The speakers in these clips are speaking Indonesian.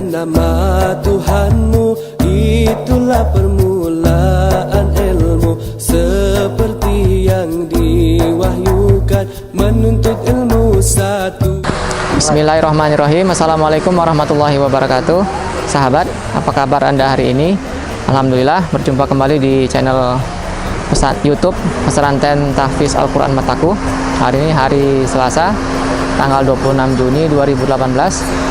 dengan nama Tuhanmu, itulah permulaan ilmu, seperti yang diwahyukan, menuntut ilmu satu. Bismillahirrahmanirrahim. Assalamualaikum warahmatullahi wabarakatuh. Sahabat, apa kabar Anda hari ini? Alhamdulillah, berjumpa kembali di channel YouTube Pesantren Tahfiz Al-Quran Mataku. Hari ini hari Selasa, tanggal 26 Juni 2018.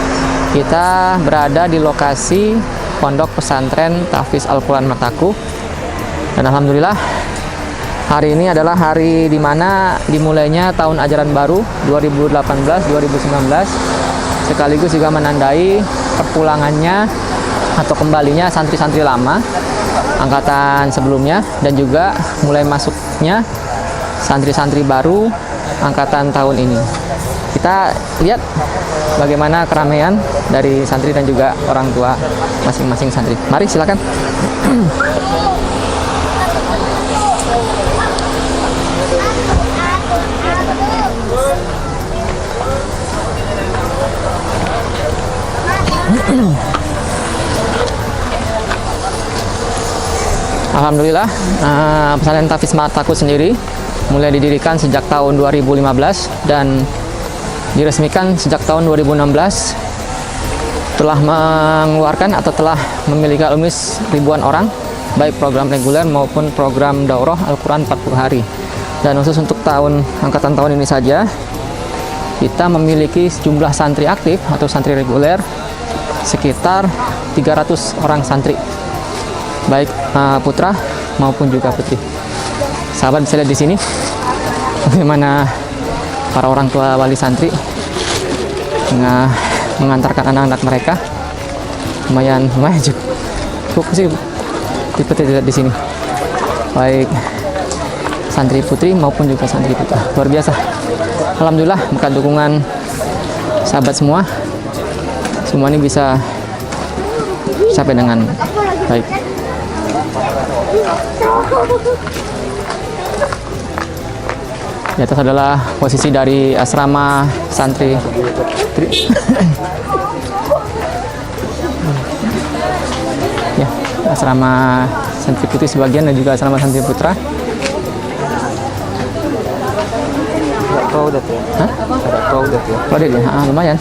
Kita berada di lokasi Pondok Pesantren Tahfiz Al-Quran Mataku. Dan alhamdulillah, hari ini adalah hari dimana dimulainya tahun ajaran baru 2018-2019, sekaligus juga menandai perpulangannya atau kembalinya santri-santri lama angkatan sebelumnya, dan juga mulai masuknya santri-santri baru angkatan tahun ini. Kita lihat bagaimana keramaian dari santri dan juga orang tua masing-masing santri. Mari silakan. Alhamdulillah, pesantren Tahfiz Mataku sendiri mulai didirikan sejak tahun 2015 dan diresmikan sejak tahun 2016. Telah mengeluarkan atau telah memiliki alumni ribuan orang, baik program reguler maupun program daurah Al-Quran 40 hari. Dan khusus untuk angkatan tahun ini saja, kita memiliki jumlah santri aktif atau santri reguler sekitar 300 orang santri, baik putra maupun juga putri. Sahabat bisa lihat di sini bagaimana para orang tua wali santri mengantarkan anak-anak mereka. Lumayan cukup sih seperti lihat di sini, baik santri putri maupun juga santri putra. Luar biasa. Alhamdulillah, berkat dukungan sahabat semua ini bisa sampai dengan baik. Di atas adalah posisi dari asrama santri. Ya, asrama santri putri sebagian dan juga asrama santri putra. Crowded ya? Hah? Ada crowded ya? Crowded ya? Lumayan.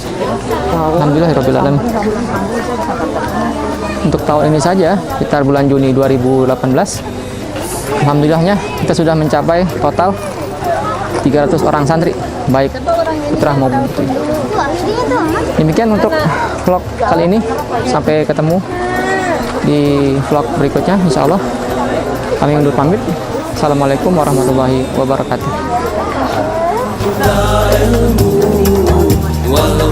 Alhamdulillahirabbil alamin. Untuk tahun ini saja, sekitar bulan Juni 2018, alhamdulillahnya kita sudah mencapai total 300 orang santri, baik putra maupun putri. Demikian untuk vlog kali ini. Sampai ketemu di vlog berikutnya, insya Allah. Kami undur pamit. Assalamualaikum warahmatullahi wabarakatuh. Ilmu walau